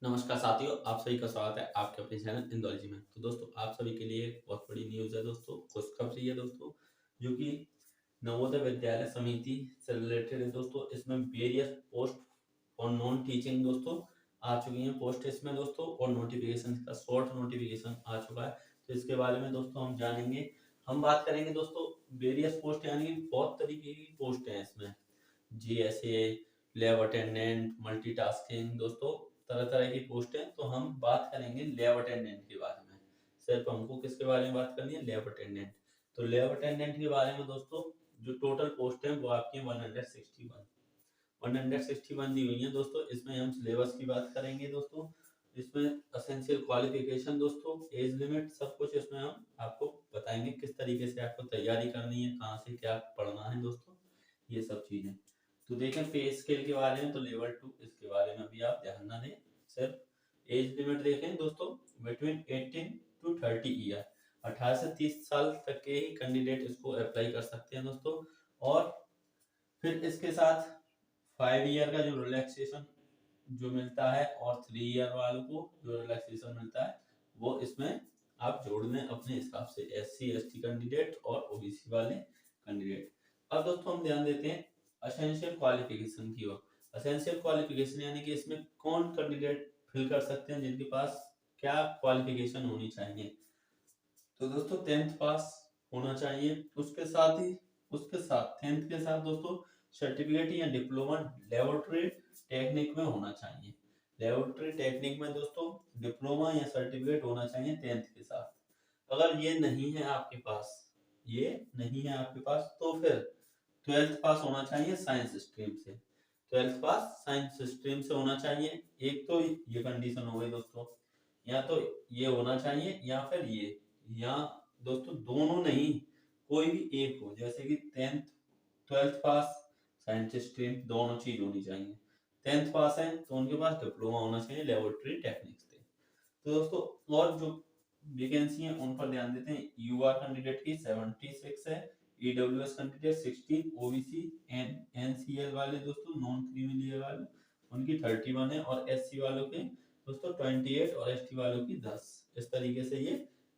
नमस्कार साथियों, आप सभी का स्वागत है आपके अपने चैनल इंदौलजी में। तो दोस्तों आप सभी के लिए एक बहुत बड़ी न्यूज़ है दोस्तों, खुशखबरी है दोस्तों, जो कि नवोदय विद्यालय समिति से रिलेटेड है दोस्तों। इसमें वेरियस पोस्ट और नॉन टीचिंग दोस्तों आ चुकी हैं पोस्ट इसमें दोस्तों, और नोटिफिकेशन का शॉर्ट नोटिफिकेशन आ चुका है। तो इसके बारे में दोस्तों हम जानेंगे। हम बात करेंगे दोस्तों वेरियस पोस्ट, यानी बहुत तरीके की पोस्ट हैं इसमें। जीएसए, लैब अटेंडेंट, मल्टीटास्किंग दोस्तों, तरह तरह की पोस्ट हैं। तो हम बात करेंगे लैब अटेंडेंट के बारे में। सिर्फ हमको किसके बारे में बात करनी है? Lab attendant. तो लैब अटेंडेंट के बारे में दोस्तों जो टोटल पोस्ट है वो आपकी 161 दी हुई है दोस्तों। इसमें हम सिलेबस की बात करेंगे दोस्तों। इसमें असेंशियल क्वालिफिकेशन दोस्तों, एज लिमिट, सब कुछ इसमें हम आपको बताएंगे किस तरीके से आपको तैयारी करनी है, कहाँ से क्या पढ़ना है दोस्तों, ये सब चीजें। तो देखें पे स्केल के बारे में, तो लेवल 2 इसके बारे में भी आप ध्यान ना दें। सिर्फ एज लिमिट देखें दोस्तों, बिटवीन 18 टू 30 ईयर, 18 से 30 साल तक के ही कैंडिडेट इसको अप्लाई कर सकते हैं दोस्तों। और फिर इसके साथ 5 ईयर का जो रिलैक्सेशन जो मिलता है, और 3 ईयर वालों को जो रिलैक्सेशन मिलता है, वो इसमें आप जोड़ लें अपने हिसाब से, एससी एसटी कैंडिडेट और ओबीसी वाले कैंडिडेट। अब दोस्तों हम ध्यान देते हैं असेंशियल क्वालिफिकेशन की ओर। असेंशियल क्वालिफिकेशन यानी कि इसमें कौन कैंडिडेट फिल कर सकते हैं, जिनके पास क्या क्वालिफिकेशन होनी चाहिए। तो दोस्तों 10th पास होना चाहिए। उसके साथ 10th के साथ दोस्तों सर्टिफिकेट या डिप्लोमा लेबोरेटरी टेक्निक में होना चाहिए। लेबोरेटरी टेक्निक में दोस्तों डिप्लोमा या सर्टिफिकेट होना चाहिए 10th के साथ। अगर ये नहीं है आपके पास, तो फिर 12th पास होना चाहिए साइंस स्ट्रीम से। 12th पास साइंस स्ट्रीम से होना चाहिए। एक तो ये कंडीशन हो गई दोस्तों, या तो ये होना चाहिए या फिर ये, या दोस्तों दोनों नहीं, कोई भी एक हो, जैसे कि 10th 12th पास साइंस स्ट्रीम, दोनों चीज होनी चाहिए। 10th पास है तो उनके पास डिप्लोमा होना चाहिए लेबोरेटरी टेक्निक्स से। तो दोस्तों और जो वैकेंसी है उन पर ध्यान देते हैं। यूआर कैंडिडेट की 76 है, EWS candidate 16, OBC and NCL वाले दोस्तों, नॉन क्रीमी लेयर वाले, उनकी 31 है, और एससी वालों के दोस्तों 28, और एसटी वालों की 10। इस तरीके से ये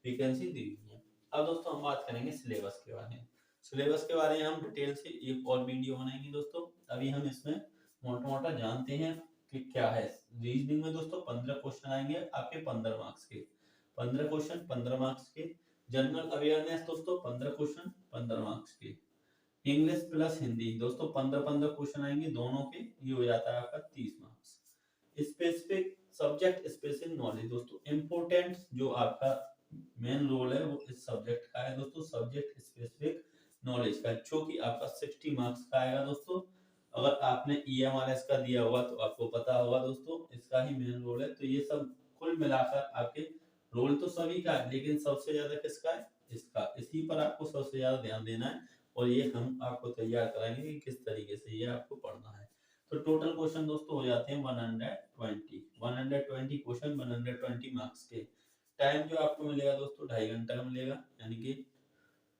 वैकेंसी दी हुई है। अब दोस्तों हम बात करेंगे सिलेबस के बारे में। सिलेबस के बारे में हम डिटेल से एक और वीडियो बनाएंगे दोस्तों। अभी हम इसमें मोटा मोटा जानते हैं कि क्या है। रीजनिंग में दोस्तों 15 क्वेश्चन आएंगे आपके 15 मार्क्स के, 15 क्वेश्चन 15 मार्क्स के। जनरल अवेयरनेस दोस्तों 15 क्वेश्चन 15 मार्क्स के। इंग्लिश प्लस हिंदी दोस्तों 15-15 क्वेश्चन आएंगे दोनों के, ये हो जाता है आपका 30 marks. Specific subject specific knowledge दोस्तों, इम्पोर्टेंट जो आपका मेन रोल है वो इस सब्जेक्ट का है दोस्तों, सब्जेक्ट स्पेसिफिक नॉलेज का, जो कि आपका 60 मार्क्स का आएगा दोस्तों। अगर आपने ईएमआरएस का दिया होगा तो आपको पता होगा दोस्तों, इसका ही मेन रोल है। तो ये सब कुल मिलाकर आपके रोल तो सभी का है, लेकिन सबसे ज्यादा किसका है? इसका। इसी पर आपको सबसे ज्यादा ध्यान देना है, और ये हम आपको तैयार कराएंगे कि किस तरीके से ये आपको पढ़ना है। तो टोटल क्वेश्चन दोस्तों हो जाते हैं 120 क्वेश्चन, 120 मार्क्स के। टाइम जो आपको मिलेगा दोस्तों 2.5 घंटा का मिलेगा, यानी कि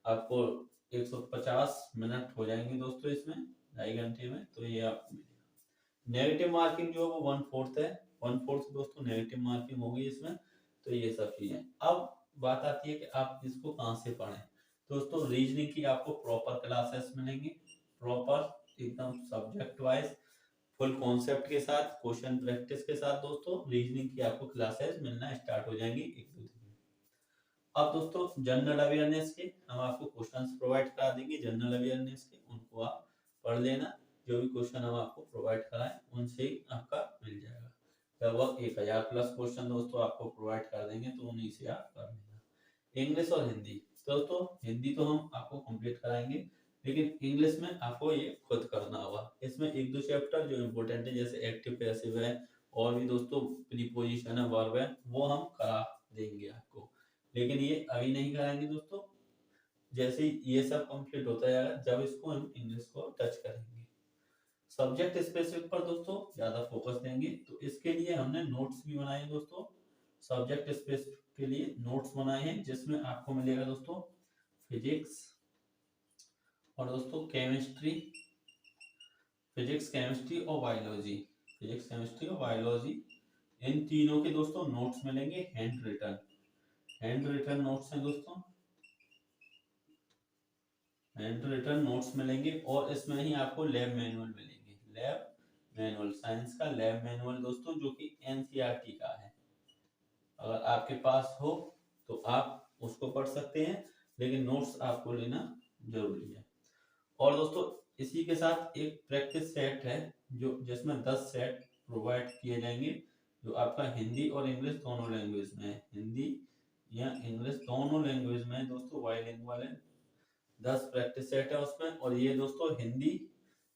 आपको 150 मिनट हो जाएंगे दोस्तों इसमें 2.5 घंटे में। तो ये आपको मिलेगा। नेगेटिव मार्किंग जो है वो 1/4 है, 1/4 दोस्तों नेगेटिव मार्किंग होगी इसमें। तो ये सब चीजें। अब बात आती है कि आप इसको कहाँ से पढ़ें। दोस्तों रीजनिंग की आपको प्रॉपर क्लासेस मिलेंगी, प्रॉपर एकदम सब्जेक्ट वाइज, फुल कॉन्सेप्ट के साथ, क्वेश्चन प्रैक्टिस के साथ दोस्तों रीजनिंग की आपको क्लासेस मिलना स्टार्ट हो जाएंगी 1-2 दिन में। अब दोस्तों जनरल अवेयरनेस के हम आपको क्वेश्चंस प्रोवाइड करा देंगे, जनरल अवेयरनेस के उनको आप पढ़ लेना। जो भी क्वेश्चन हम आपको प्रोवाइड कराएं उनसे ही आपका मिल जाएगा। लगभग 1000 प्लस क्वेश्चन दोस्तों आपको प्रोवाइड कर देंगे, तो उन्हीं से आप कर लेना। इंग्लिश और हिंदी दोस्तों, हिंदी तो हम आपको कंप्लीट कराएंगे, लेकिन इंग्लिश में आपको ये खुद करना होगा। इसमें 1-2 चैप्टर जो इम्पोर्टेंट है, जैसे एक्टिव पैसिव है, और भी दोस्तों प्रीपोजिशन है, वर्ब है, वो हम करा देंगे आपको, लेकिन ये अभी नहीं कराएंगे दोस्तों। जैसे ही ये सब कंप्लीट होता जाएगा, जब इसको हम इंग्लिश को टच करेंगे। सब्जेक्ट स्पेसिफिक पर दोस्तों ज्यादा फोकस देंगे, तो इसके लिए हमने नोट्स भी बनाए हैं दोस्तों। सब्जेक्ट स्पेसिफिक के लिए नोट्स बनाए हैं, जिसमें आपको मिलेगा दोस्तों फिजिक्स, और दोस्तों केमिस्ट्री, फिजिक्स केमिस्ट्री और बायोलॉजी, फिजिक्स केमिस्ट्री और बायोलॉजी इन तीनों के दोस्तों नोट्स मिलेंगे हैंड रिटन नोट्स हैं दोस्तों, हैंड रिटन नोट्स मिलेंगे और इसमें ही आपको लैब मैनुअल मिलेंगे, लैब मैनुअल, साइंस का लैब मैनुअल दोस्तों, जो कि एनसीईआरटी का है। अगर आपके पास हो तो आप उसको पढ़ सकते हैं, लेकिन नोट्स आपको लेना जरूरी है। और दोस्तों इसी के साथ एक प्रैक्टिस सेट है जो जिसमें 10 सेट प्रोवाइड किए जाएंगे, जो आपका हिंदी और इंग्लिश दोनों लैंग्वेज में है, हिंदी या इंग्लिश दोनों लैंग्वेज में है दोस्तों, बाइलिंगुअल है। 10 प्रैक्टिस सेट है उसमें, और ये दोस्तों हिंदी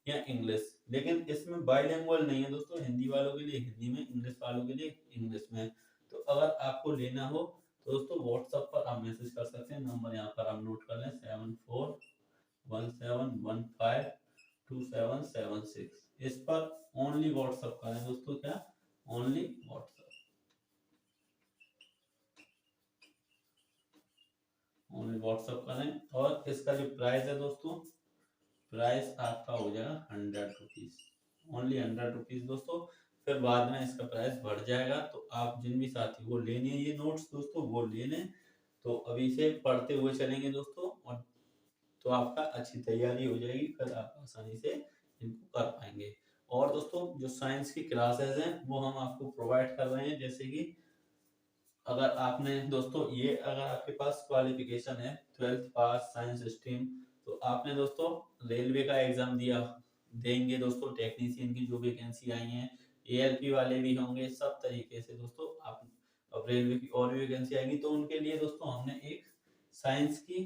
या इंग्लिश, लेकिन इसमें बाइलिंगुअल नहीं है दोस्तों, हिंदी वालों के लिए हिंदी में, इंग्लिश वालों के लिए इंग्लिश में। तो अगर आपको लेना हो तो दोस्तों व्हाट्सएप पर आप मैसेज कर सकते हैं, नंबर यहाँ पर आप नोट कर लें 7417152776। इस पर ओनली व्हाट्सएप करें दोस्तों, क्या ओनली व्हाट्सएप, ओनली व्हाट्सएप करें। और इसका जो प्राइस है दोस्तों, प्राइस आपका हो जाएगा 100 रुपीज, ओनली 100 रुपीज दोस्तों। फिर बाद में इसका प्राइस बढ़ जाएगा, तो आप जिन भी साथी को लेने हैं ये नोट्स दोस्तों वो ले लें, तो अभी से पढ़ते हुए चलेंगे दोस्तों, और तो आपका अच्छी तैयारी हो जाएगी, फिर आप आसानी से इनको कर पाएंगे। और दोस्तों जो साइंस की क्लासेस हैं वो हम आपको प्रोवाइड कर रहे हैं, जैसे कि अगर आपने दोस्तों ये, अगर आपके पास क्वालिफिकेशन है 12th पास साइंस स्ट्रीम, तो आपने दोस्तों रेलवे का एग्जाम दिया, देंगे दोस्तों, टेक्नीशियन की जो वैकेंसी आई है, एएलपी वाले भी होंगे, सब तरीके से दोस्तों आप, अब रेलवे की और भी वैकेंसी आएगी, तो उनके लिए दोस्तों हमने एक साइंस की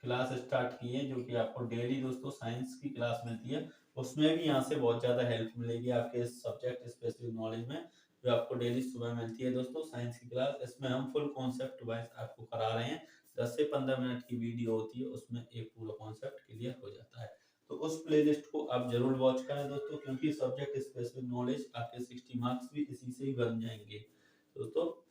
क्लास स्टार्ट की है, जो कि आपको डेली दोस्तों साइंस की क्लास मिलती है। उसमें भी यहाँ से बहुत ज़्यादा हेल्प मिलेगी आपके सब्जेक्ट स्पेसिफिक नॉलेज में, जो आपको डेली सुबह मिलती है दोस्तों साइंस की क्लास। इसमें हम फुल कॉन्सेप्ट वाइज आपको करा रहे हैं, 10 से 15 मिनट की वीडियो होती है, उसमें एक पूरा कॉन्सेप्ट क्लियर हो जाता है। तो उस प्लेलिस्ट को आप जरूर वॉच करें दोस्तों, क्योंकि सब्जेक्ट स्पेसिफिक नॉलेज आपके 60 मार्क्स भी इसी से ही बन जाएंगे दोस्तों।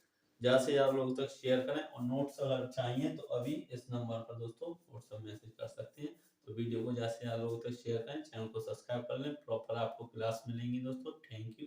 ज़्यादा से ज़्यादा लोगों तक शेयर करें, और नोट्स अगर चाहिए तो अभी इस नंबर पर दोस्तों व्हाट्सएप मैसेज कर सकते हैं। तो वीडियो को ज़्यादा से ज़्यादा लोगों तक शेयर करें, चैनल को सब्सक्राइब कर लें, प्रॉपर आपको क्लास मिलेंगी दोस्तों। Thank you.